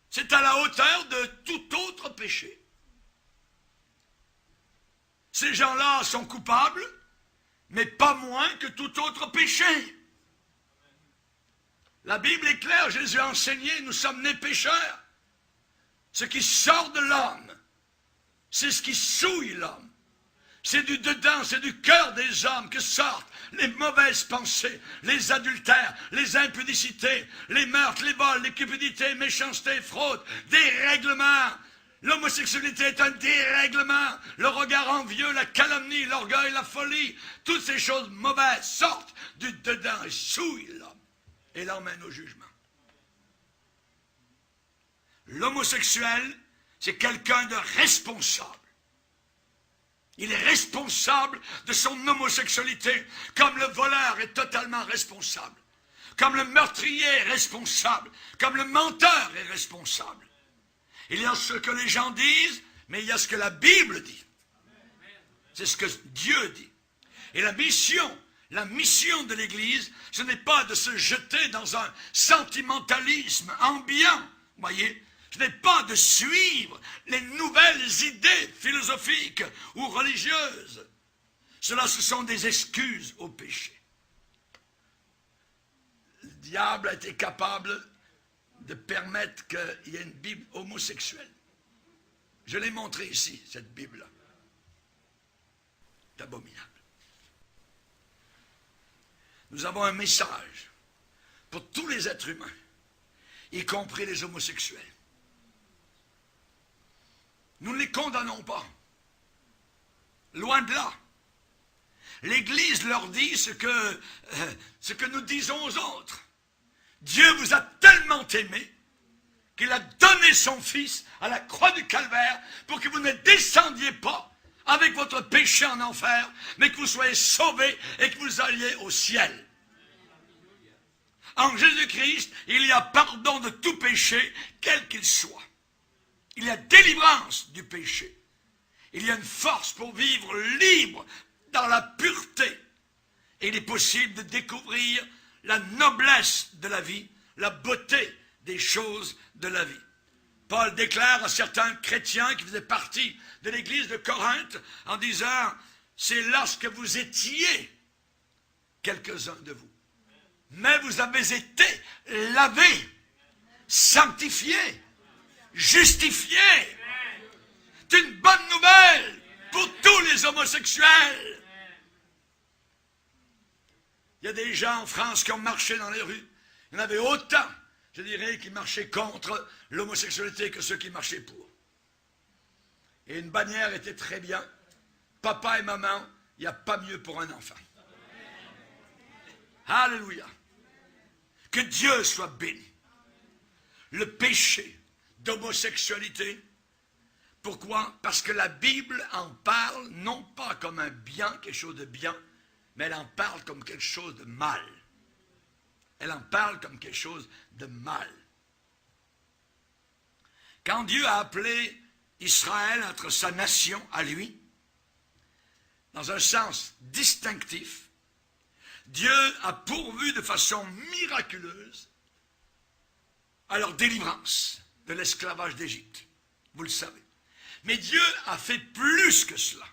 c'est à la hauteur de tout autre péché. Ces gens-là sont coupables, mais pas moins que tout autre péché. La Bible est claire, Jésus a enseigné, nous sommes nés pécheurs. Ce qui sort de l'homme, c'est ce qui souille l'homme. C'est du dedans, c'est du cœur des hommes que sortent les mauvaises pensées, les adultères, les impudicités, les meurtres, les vols, les cupidités, méchanceté, fraude, dérèglement. L'homosexualité est un dérèglement. Le regard envieux, la calomnie, l'orgueil, la folie, toutes ces choses mauvaises sortent du dedans et souillent l'homme et l'emmènent au jugement. L'homosexuel, c'est quelqu'un de responsable. Il est responsable de son homosexualité, comme le voleur est totalement responsable, comme le meurtrier est responsable, comme le menteur est responsable. Il y a ce que les gens disent, mais il y a ce que la Bible dit. C'est ce que Dieu dit. Et la mission de l'Église, ce n'est pas de se jeter dans un sentimentalisme ambiant, voyez. Ce n'est pas de suivre les nouvelles idées philosophiques ou religieuses. Cela, ce sont des excuses au péché. Le diable a été capable de permettre qu'il y ait une Bible homosexuelle. Je l'ai montré ici, cette Bible-là. C'est abominable. Nous avons un message pour tous les êtres humains, y compris les homosexuels. Nous ne les condamnons pas. Loin de là. L'Église leur dit ce que nous disons aux autres. Dieu vous a tellement aimé qu'il a donné son Fils à la croix du Calvaire pour que vous ne descendiez pas avec votre péché en enfer, mais que vous soyez sauvés et que vous alliez au ciel. En Jésus-Christ, il y a pardon de tout péché, quel qu'il soit. Il y a délivrance du péché. Il y a une force pour vivre libre dans la pureté. Et il est possible de découvrir la noblesse de la vie, la beauté des choses de la vie. Paul déclare à certains chrétiens qui faisaient partie de l'église de Corinthe en disant, c'est lorsque vous étiez quelques-uns de vous. Mais vous avez été lavés, sanctifiés, justifiés. C'est une bonne nouvelle pour tous les homosexuels. Il y a des gens en France qui ont marché dans les rues. Il y en avait autant, je dirais, qui marchaient contre l'homosexualité que ceux qui marchaient pour. Et une bannière était très bien. Papa et maman, il n'y a pas mieux pour un enfant. Alléluia. Que Dieu soit béni. Le péché d'homosexualité, pourquoi? Parce que la Bible en parle non pas comme un bien, quelque chose de bien, mais elle en parle comme quelque chose de mal. Elle en parle comme quelque chose de mal. Quand Dieu a appelé Israël à être sa nation à lui, dans un sens distinctif, Dieu a pourvu de façon miraculeuse à leur délivrance de l'esclavage d'Égypte. Vous le savez. Mais Dieu a fait plus que cela.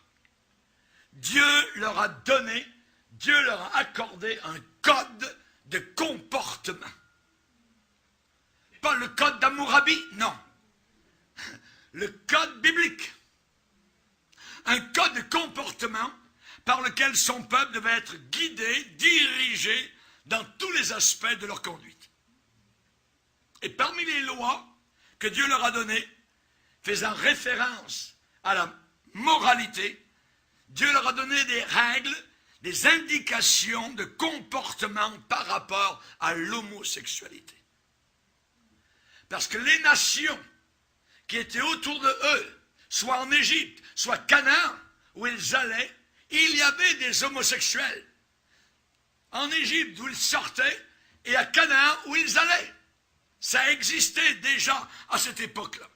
Dieu leur a donné, Dieu leur a accordé un code de comportement. Pas le code d'Hammurabi, non. Le code biblique. Un code de comportement par lequel son peuple devait être guidé, dirigé dans tous les aspects de leur conduite. Et parmi les lois que Dieu leur a données, faisant référence à la moralité, Dieu leur a donné des règles, des indications de comportement par rapport à l'homosexualité. Parce que les nations qui étaient autour de eux, soit en Égypte, soit Canaan, où ils allaient, il y avait des homosexuels. En Égypte, d'où ils sortaient, et à Canaan, où ils allaient. Ça existait déjà à cette époque-là.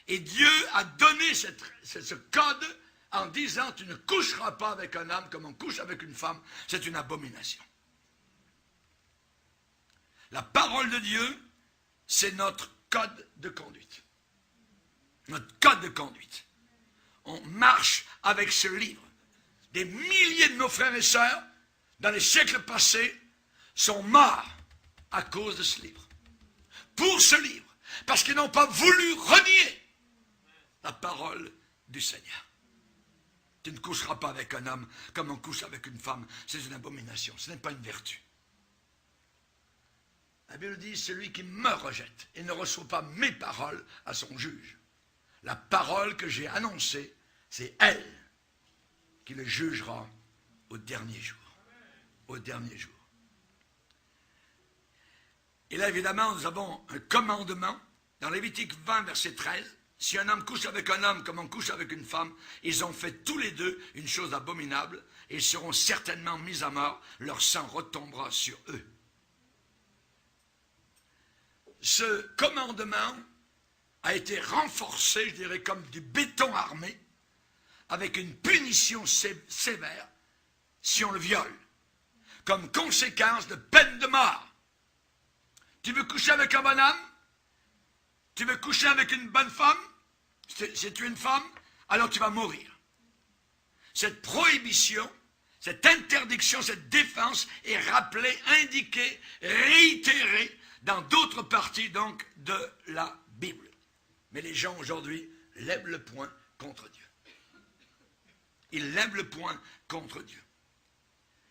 Et Dieu a donné ce code en disant, tu ne coucheras pas avec un homme comme on couche avec une femme. C'est une abomination. La parole de Dieu, c'est notre code de conduite. Notre code de conduite. On marche avec ce livre. Des milliers de nos frères et sœurs, dans les siècles passés, sont morts à cause de ce livre. Pour ce livre. Parce qu'ils n'ont pas voulu renier la parole du Seigneur. Tu ne coucheras pas avec un homme comme on couche avec une femme. C'est une abomination. Ce n'est pas une vertu. La Bible dit, celui qui me rejette et ne reçoit pas mes paroles à son juge. La parole que j'ai annoncée, c'est elle qui le jugera au dernier jour. Au dernier jour. Et là, évidemment, nous avons un commandement dans Lévitique 20, verset 13. Si un homme couche avec un homme comme on couche avec une femme, ils ont fait tous les deux une chose abominable et ils seront certainement mis à mort. Leur sang retombera sur eux. Ce commandement a été renforcé, je dirais, comme du béton armé, avec une punition sévère si on le viole, comme conséquence de peine de mort. Tu veux coucher avec un bon homme? Tu veux coucher avec une bonne femme? Si tu es une femme, alors tu vas mourir. Cette prohibition, cette interdiction, cette défense est rappelée, indiquée, réitérée dans d'autres parties donc de la Bible. Mais les gens aujourd'hui lèvent le poing contre Dieu. Ils lèvent le poing contre Dieu.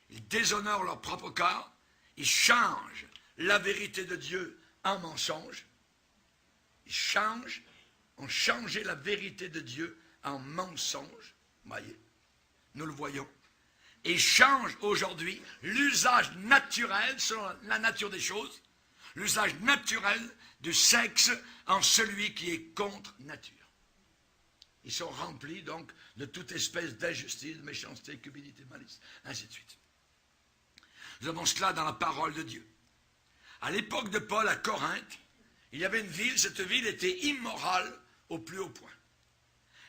Ils déshonorent leur propre corps. Ils changent la vérité de Dieu en mensonge. Ont changé la vérité de Dieu en mensonge. Voyez, nous le voyons. Et changent aujourd'hui l'usage naturel, selon la nature des choses, l'usage naturel du sexe en celui qui est contre nature. Ils sont remplis donc de toute espèce d'injustice, de méchanceté, cupidité, malice, ainsi de suite. Nous avons cela dans la parole de Dieu. À l'époque de Paul à Corinthe, il y avait une ville, cette ville était immorale au plus haut point.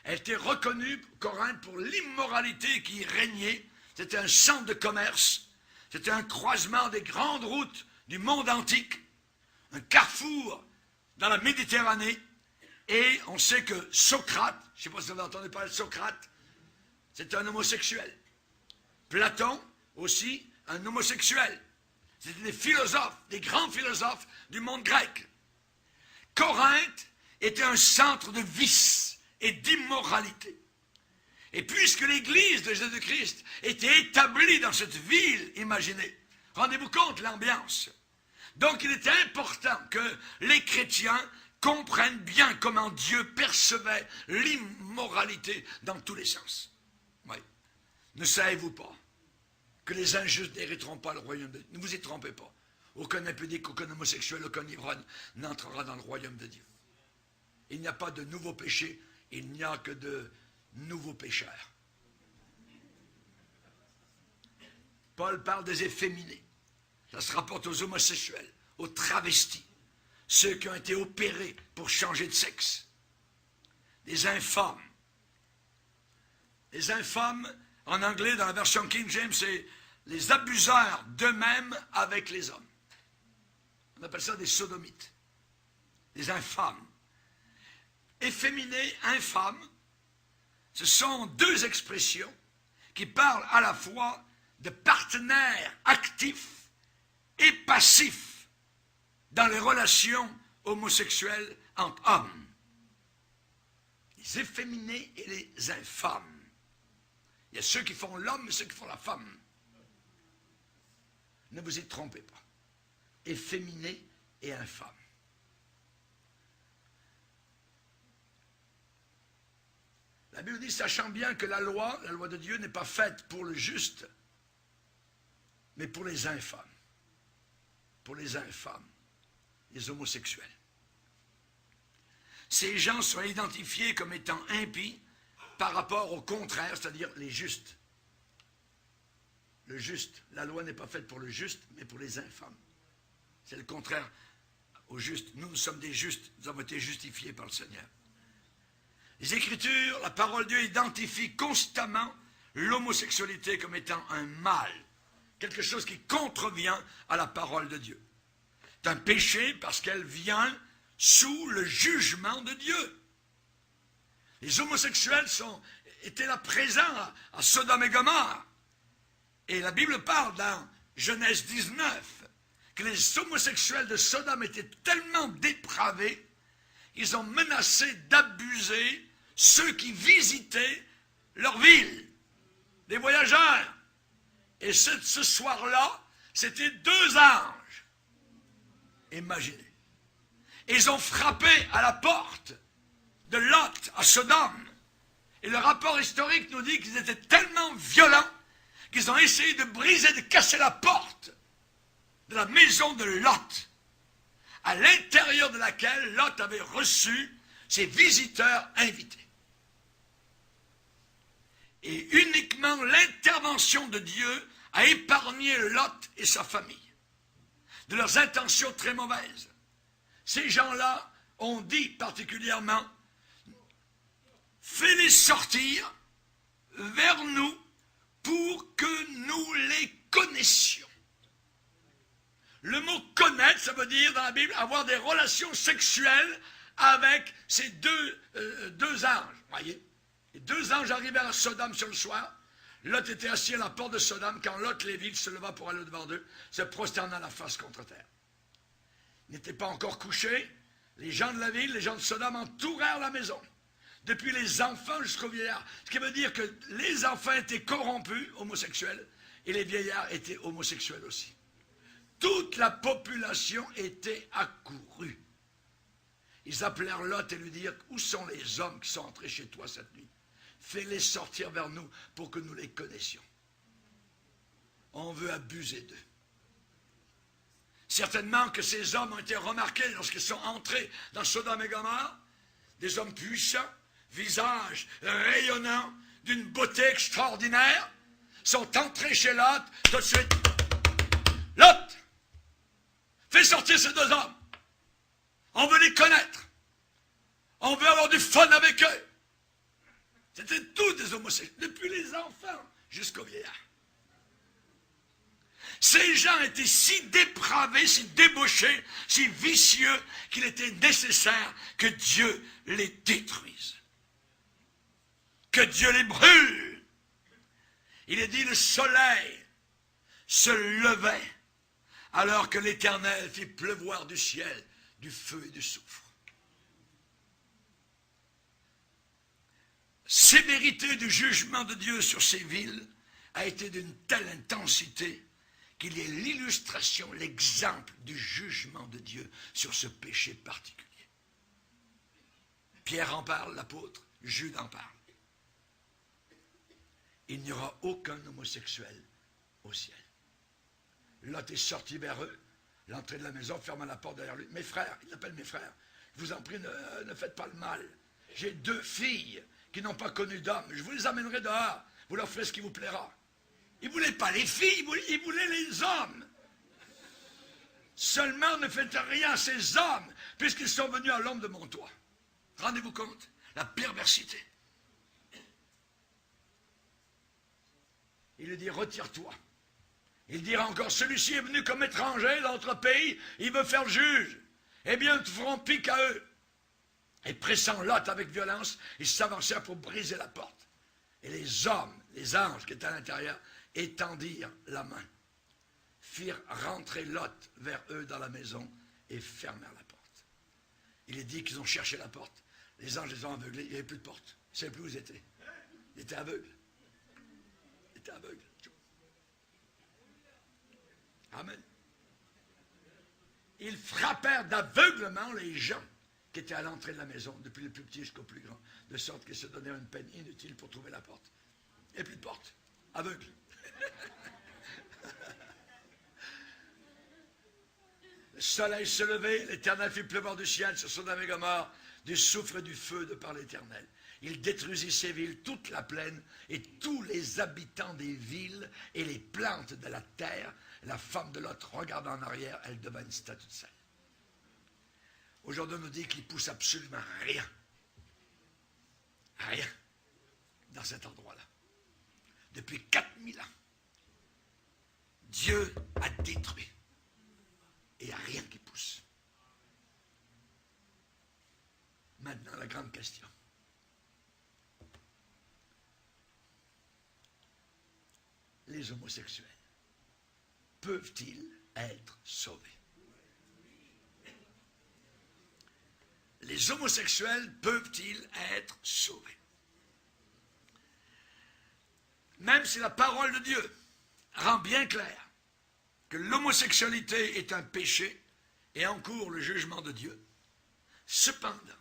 Elle était reconnue, Corinthe, pour l'immoralité qui y régnait. C'était un centre de commerce, c'était un croisement des grandes routes du monde antique, un carrefour dans la Méditerranée. Et on sait que Socrate, je ne sais pas si vous avez entendu parler de Socrate, c'est un homosexuel. Platon aussi, un homosexuel. C'était des philosophes, des grands philosophes du monde grec. Corinthe était un centre de vice et d'immoralité. Et puisque l'église de Jésus-Christ était établie dans cette ville, imaginez, rendez-vous compte l'ambiance. Donc il était important que les chrétiens comprennent bien comment Dieu percevait l'immoralité dans tous les sens. Oui. Ne savez-vous pas que les injustes n'hériteront pas le royaume de Dieu? Ne vous y trompez pas. Aucun impudique, aucun homosexuel, aucun ivrogne n'entrera dans le royaume de Dieu. Il n'y a pas de nouveaux péchés, il n'y a que de nouveaux pécheurs. Paul parle des efféminés. Ça se rapporte aux homosexuels, aux travestis, ceux qui ont été opérés pour changer de sexe, des infâmes. Les infâmes, en anglais, dans la version King James, c'est les abuseurs d'eux-mêmes avec les hommes. On appelle ça des sodomites, des infâmes. Efféminés, infâmes, ce sont deux expressions qui parlent à la fois de partenaires actifs et passifs dans les relations homosexuelles entre hommes. Les efféminés et les infâmes. Il y a ceux qui font l'homme et ceux qui font la femme. Ne vous y trompez pas. Efféminés et infâmes. La Bible dit, sachant bien que la loi de Dieu n'est pas faite pour le juste, mais pour les infâmes. Pour les infâmes, les homosexuels. Ces gens sont identifiés comme étant impies par rapport au contraire, c'est-à-dire les justes. Le juste, la loi n'est pas faite pour le juste, mais pour les infâmes. C'est le contraire au juste. Nous sommes des justes, nous avons été justifiés par le Seigneur. Les Écritures, la parole de Dieu identifie constamment l'homosexualité comme étant un mal, quelque chose qui contrevient à la parole de Dieu. C'est un péché parce qu'elle vient sous le jugement de Dieu. Les homosexuels étaient là présents à Sodome et Gomorrhe. Et la Bible parle dans Genèse 19 que les homosexuels de Sodome étaient tellement dépravés qu'ils ont menacé d'abuser ceux qui visitaient leur ville, des voyageurs. Et ce soir-là, c'était deux anges. Imaginez. Ils ont frappé à la porte de Lot à Sodome. Et le rapport historique nous dit qu'ils étaient tellement violents qu'ils ont essayé de briser, de casser la porte de la maison de Lot, à l'intérieur de laquelle Lot avait reçu ses visiteurs invités. Et uniquement l'intervention de Dieu a épargné Lot et sa famille de leurs intentions très mauvaises. Ces gens-là ont dit particulièrement, fais-les sortir vers nous pour que nous les connaissions. Le mot connaître, ça veut dire dans la Bible avoir des relations sexuelles avec ces deux anges. Voyez, les deux anges arrivèrent à Sodome sur le soir. Lot était assis à la porte de Sodome. Quand Lot les vit, il se leva pour aller devant eux, se prosternant la face contre terre. n'était pas encore couché, les gens de la ville, les gens de Sodome entourèrent la maison. Depuis les enfants jusqu'aux vieillards. Ce qui veut dire que les enfants étaient corrompus, homosexuels, et les vieillards étaient homosexuels aussi. Toute la population était accourue. Ils appelèrent Lot et lui dirent, où sont les hommes qui sont entrés chez toi cette nuit? Fais-les sortir vers nous pour que nous les connaissions. On veut abuser d'eux. Certainement que ces hommes ont été remarqués lorsqu'ils sont entrés dans Sodome et Gomorrhe, des hommes puissants, visages rayonnants, d'une beauté extraordinaire, sont entrés chez Lot, tout de suite. Lot, fais sortir ces deux hommes. On veut les connaître. On veut avoir du fun avec eux. C'était tous des homosexuels, depuis les enfants jusqu'aux vieillards. Ces gens étaient si dépravés, si débauchés, si vicieux, qu'il était nécessaire que Dieu les détruise. Que Dieu les brûle. Il est dit, le soleil se levait alors que l'Éternel fit pleuvoir du ciel du feu et du soufre. Sévérité du jugement de Dieu sur ces villes a été d'une telle intensité qu'il y ait l'illustration, l'exemple du jugement de Dieu sur ce péché particulier. Pierre en parle, l'apôtre, Jude en parle. Il n'y aura aucun homosexuel au ciel. Lot est sorti vers eux, l'entrée de la maison, fermant la porte derrière lui. Mes frères, il appelle mes frères, je vous en prie, ne faites pas le mal. J'ai 2 filles qui n'ont pas connu d'homme, je vous les amènerai dehors, vous leur ferez ce qui vous plaira. Il ne voulait pas les filles, il voulait les hommes. Seulement ne faites rien à ces hommes, puisqu'ils sont venus à l'ombre de mon toit. Rendez-vous compte, la perversité. Il lui dit, retire-toi. Il dira encore, celui-ci est venu comme étranger dans notre pays, il veut faire le juge. Eh bien, ils te feront pique à eux. Et pressant Lot avec violence, ils s'avancèrent pour briser la porte. Et les hommes, les anges qui étaient à l'intérieur, étendirent la main, firent rentrer Lot vers eux dans la maison et fermèrent la porte. Il est dit qu'ils ont cherché la porte. Les anges les ont aveuglés, il n'y avait plus de porte. Ils ne savaient plus où ils étaient. Ils étaient aveugles. Ils étaient aveugles. Amen. Ils frappèrent d'aveuglement les gens qui étaient à l'entrée de la maison, depuis le plus petit jusqu'au plus grand, de sorte qu'ils se donnèrent une peine inutile pour trouver la porte. Il n'y a plus de porte. Aveugle. Le soleil se levait, l'Éternel fit pleuvoir du ciel sur Sodome et Gomorrhe, du soufre et du feu de par l'Éternel. Il détruisit ces villes, toute la plaine, et tous les habitants des villes et les plantes de la terre. La femme de Lot regarda en arrière, elle devint une statue de sel. Aujourd'hui, on nous dit qu'il ne pousse absolument rien. Rien. Dans cet endroit-là. Depuis 4000 ans. Dieu a détruit. Et il n'y a rien qui pousse. Maintenant, la grande question. Les homosexuels peuvent-ils être sauvés? Les homosexuels peuvent-ils être sauvés? Même si la parole de Dieu rend bien clair que l'homosexualité est un péché et encourt le jugement de Dieu, cependant,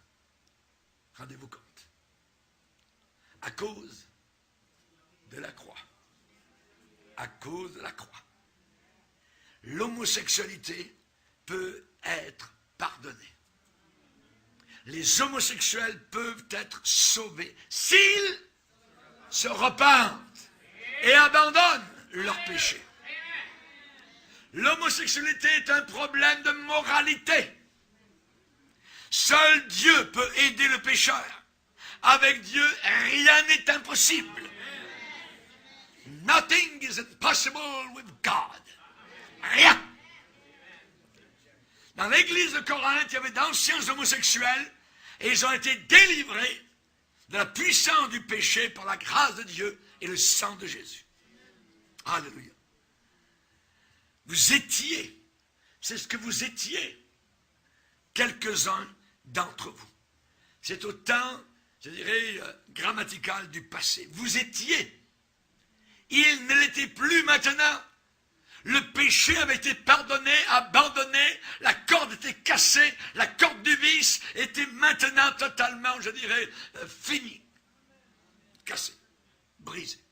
rendez-vous compte, à cause de la croix, à cause de la croix, l'homosexualité peut être pardonnée. Les homosexuels peuvent être sauvés s'ils se repentent et abandonnent leur péché. L'homosexualité est un problème de moralité. Seul Dieu peut aider le pécheur. Avec Dieu, rien n'est impossible. Nothing is impossible with God. Rien. Dans l'église de Corinthe, il y avait d'anciens homosexuels et ils ont été délivrés de la puissance du péché par la grâce de Dieu et le sang de Jésus. Alléluia. Vous étiez, c'est ce que vous étiez quelques-uns d'entre vous. C'est au temps, je dirais, grammatical du passé. Vous étiez. Il ne l'était plus maintenant. Le péché avait été pardonné, abandonné, la corde était cassée, la corde du vice était maintenant totalement, je dirais, finie. Cassée, brisée.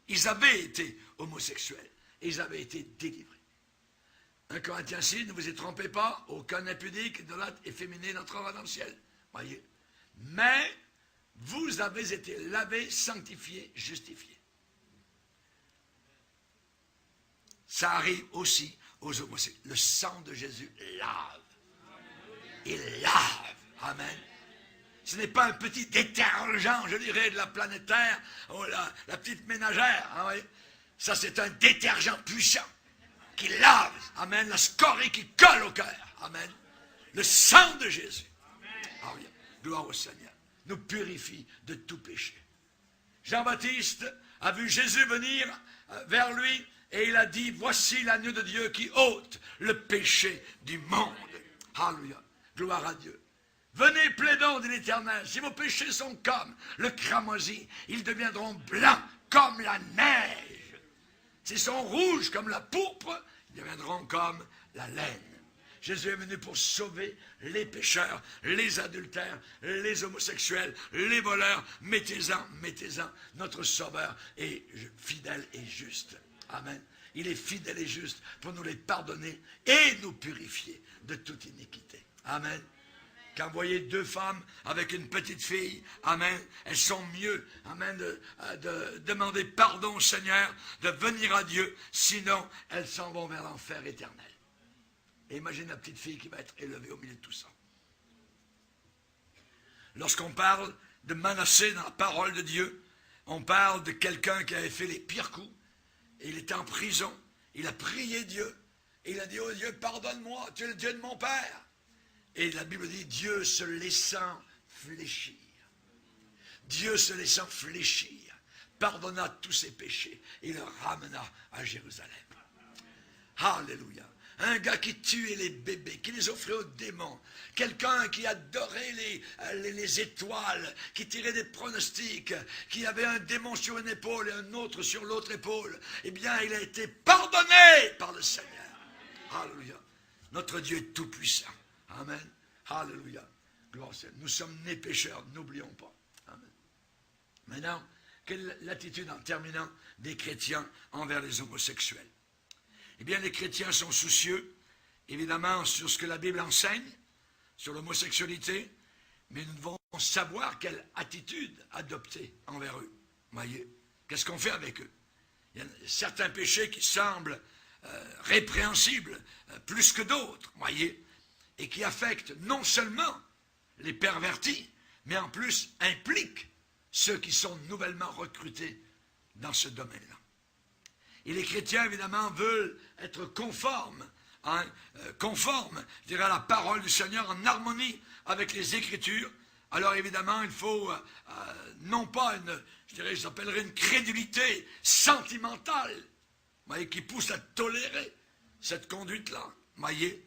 Ils avaient été homosexuels et ils avaient été délivrés. 1 Corinthiens 6, ne vous y trompez pas, aucun impudique, idolâtre, efféminé n'entrera dans le ciel. Voyez. Mais vous avez été lavés, sanctifiés, justifiés. Ça arrive aussi aux homosexuels. Le sang de Jésus lave. Il lave. Amen. Ce n'est pas un petit détergent, je dirais, de la planète Terre, ou la petite ménagère. Hein, oui. Ça, c'est un détergent puissant qui lave. Amen. La scorie qui colle au cœur. Amen. Le sang de Jésus. Ah oui. Gloire au Seigneur. Nous purifie de tout péché. Jean-Baptiste a vu Jésus venir vers lui. Et il a dit, voici l'agneau de Dieu qui ôte le péché du monde. Alléluia. Gloire à Dieu. Venez, plaidons, dit l'Éternel. Si vos péchés sont comme le cramoisi, ils deviendront blancs comme la neige. S'ils sont rouges comme la pourpre, ils deviendront comme la laine. Jésus est venu pour sauver les pécheurs, les adultères, les homosexuels, les voleurs. Mettez-en, notre Sauveur est fidèle et juste. Amen. Il est fidèle et juste pour nous les pardonner et nous purifier de toute iniquité. Amen. Quand vous voyez deux femmes avec une petite fille, amen, elles sont mieux, amen, de demander pardon au Seigneur, de venir à Dieu, sinon elles s'en vont vers l'enfer éternel. Et imagine la petite fille qui va être élevée au milieu de tout ça. Lorsqu'on parle de Manassé dans la parole de Dieu, on parle de quelqu'un qui avait fait les pires coups. Et il était en prison, il a prié Dieu, et il a dit, oh Dieu, pardonne-moi, tu es le Dieu de mon Père. Et la Bible dit, Dieu se laissant fléchir. Dieu se laissant fléchir, pardonna tous ses péchés, et le ramena à Jérusalem. Alléluia. Un gars qui tuait les bébés, qui les offrait aux démons. Quelqu'un qui adorait les étoiles, qui tirait des pronostics, qui avait un démon sur une épaule et un autre sur l'autre épaule. Eh bien, il a été pardonné par le Seigneur. Alléluia. Notre Dieu est tout-puissant. Amen. Alléluia. Gloire au Seigneur. Nous sommes nés pécheurs, n'oublions pas. Amen. Maintenant, quelle est l'attitude, en terminant, des chrétiens envers les homosexuels? Eh bien, les chrétiens sont soucieux, évidemment, sur ce que la Bible enseigne, sur l'homosexualité, mais nous devons savoir quelle attitude adopter envers eux. Voyez, qu'est-ce qu'on fait avec eux? Il y a certains péchés qui semblent répréhensibles, plus que d'autres, voyez, et qui affectent non seulement les pervertis, mais en plus impliquent ceux qui sont nouvellement recrutés dans ce domaine-là. Et les chrétiens, évidemment, veulent être conformes, je dirais, à la parole du Seigneur, en harmonie avec les Écritures. Alors, évidemment, il faut non pas j'appellerais une crédulité sentimentale, voyez, qui pousse à tolérer cette conduite-là, voyez.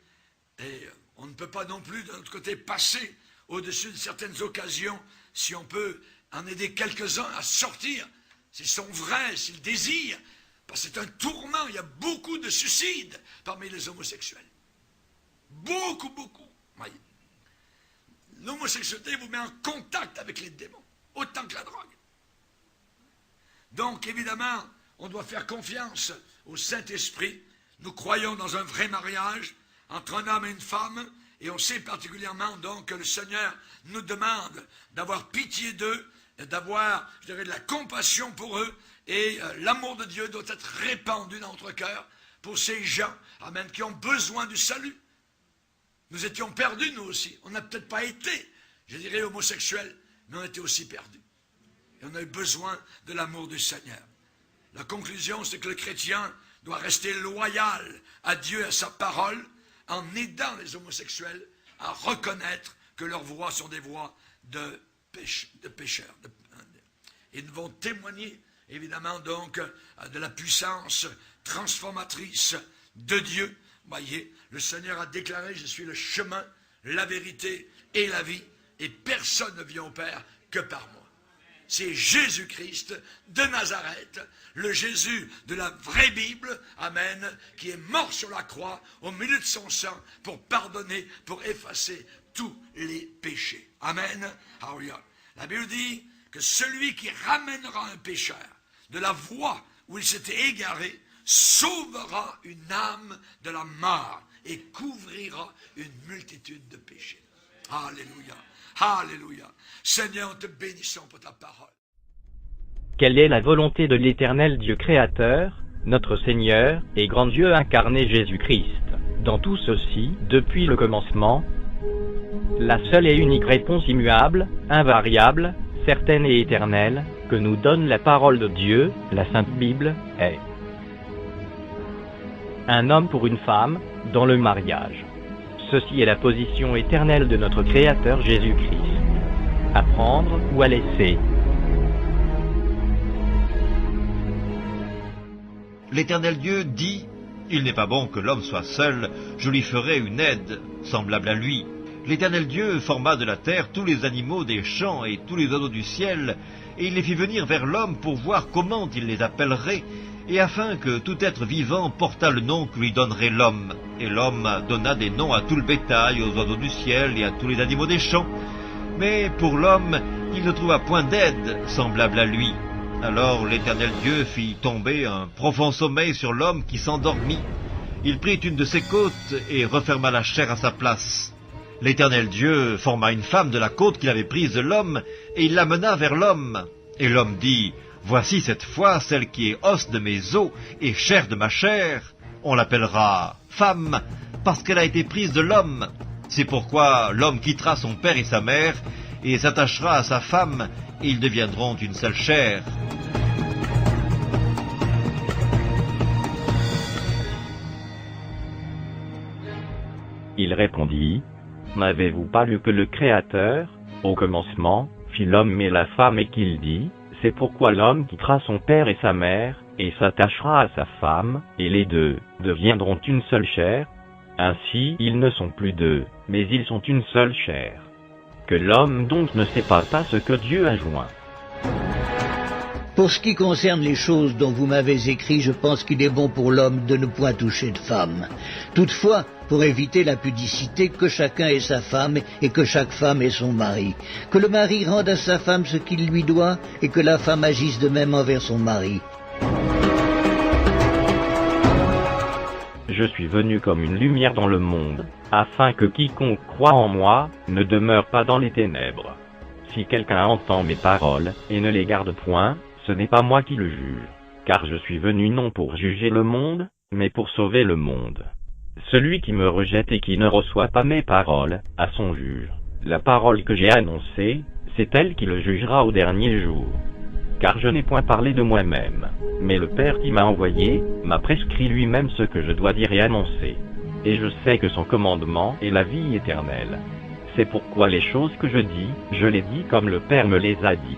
Et on ne peut pas non plus, de notre côté, passer au-dessus de certaines occasions, si on peut en aider quelques-uns à sortir, s'ils sont vrais, s'ils désirent. Parce que c'est un tourment, il y a beaucoup de suicides parmi les homosexuels. Beaucoup, beaucoup. Voyez. L'homosexualité vous met en contact avec les démons, autant que la drogue. Donc, évidemment, on doit faire confiance au Saint-Esprit. Nous croyons dans un vrai mariage entre un homme et une femme, et on sait particulièrement donc que le Seigneur nous demande d'avoir pitié d'eux, d'avoir, je dirais, de la compassion pour eux, et l'amour de Dieu doit être répandu dans notre cœur pour ces gens, amen, qui ont besoin du salut. Nous étions perdus, nous aussi. On n'a peut-être pas été, je dirais, homosexuels, mais on était aussi perdus. Et on a eu besoin de l'amour du Seigneur. La conclusion, c'est que le chrétien doit rester loyal à Dieu et à sa parole, en aidant les homosexuels à reconnaître que leurs voix sont des voix de pécheurs. Et nous devons témoigner, évidemment, donc, de la puissance transformatrice de Dieu. Voyez, le Seigneur a déclaré, je suis le chemin, la vérité et la vie, et personne ne vient au Père que par moi. C'est Jésus-Christ de Nazareth, le Jésus de la vraie Bible, amen, qui est mort sur la croix au milieu de son sang pour pardonner, pour effacer tous les péchés. Amen. Alléluia. La Bible dit que celui qui ramènera un pécheur de la voie où il s'était égaré sauvera une âme de la mort et couvrira une multitude de péchés. Alléluia. Alléluia. Seigneur, nous te bénissons pour ta parole.
Quelle est la volonté de l'Éternel Dieu créateur, notre Seigneur et grand Dieu incarné Jésus-Christ, dans tout ceci, depuis le commencement? La seule et unique réponse immuable, invariable, certaine et éternelle, que nous donne la parole de Dieu, la Sainte Bible, est un homme pour une femme, dans le mariage. Ceci est la position éternelle de notre Créateur Jésus-Christ. À prendre ou à laisser.
L'Éternel Dieu dit, « Il n'est pas bon que l'homme soit seul, je lui ferai une aide, semblable à lui. » L'Éternel Dieu forma de la terre tous les animaux des champs et tous les oiseaux du ciel, et il les fit venir vers l'homme pour voir comment il les appellerait, et afin que tout être vivant portât le nom que lui donnerait l'homme. Et l'homme donna des noms à tout le bétail, aux oiseaux du ciel et à tous les animaux des champs. Mais pour l'homme, il ne trouva point d'aide semblable à lui. Alors l'Éternel Dieu fit tomber un profond sommeil sur l'homme qui s'endormit. Il prit une de ses côtes et referma la chair à sa place. L'Éternel Dieu forma une femme de la côte qu'il avait prise de l'homme, et il l'amena vers l'homme. Et l'homme dit, « Voici cette fois celle qui est os de mes os et chair de ma chair. On l'appellera femme, parce qu'elle a été prise de l'homme. C'est pourquoi l'homme quittera son père et sa mère, et s'attachera à sa femme, et ils deviendront une seule chair. »
Il répondit, « N'avez-vous pas lu que le Créateur, au commencement, fit l'homme et la femme et qu'il dit, c'est pourquoi l'homme quittera son père et sa mère, et s'attachera à sa femme, et les deux deviendront une seule chair. Ainsi ils ne sont plus deux, mais ils sont une seule chair. Que l'homme donc ne sépare pas ce que Dieu a joint. »
Pour ce qui concerne les choses dont vous m'avez écrit, je pense qu'il est bon pour l'homme de ne point toucher de femme. Toutefois, pour éviter la pudicité, que chacun ait sa femme et que chaque femme ait son mari. Que le mari rende à sa femme ce qu'il lui doit et que la femme agisse de même envers son mari.
Je suis venu comme une lumière dans le monde, afin que quiconque croit en moi ne demeure pas dans les ténèbres. Si quelqu'un entend mes paroles et ne les garde point, ce n'est pas moi qui le juge, car je suis venu non pour juger le monde, mais pour sauver le monde. Celui qui me rejette et qui ne reçoit pas mes paroles a son juge. La parole que j'ai annoncée, c'est elle qui le jugera au dernier jour. Car je n'ai point parlé de moi-même, mais le Père qui m'a envoyé m'a prescrit lui-même ce que je dois dire et annoncer. Et je sais que son commandement est la vie éternelle. C'est pourquoi les choses que je dis, je les dis comme le Père me les a dites.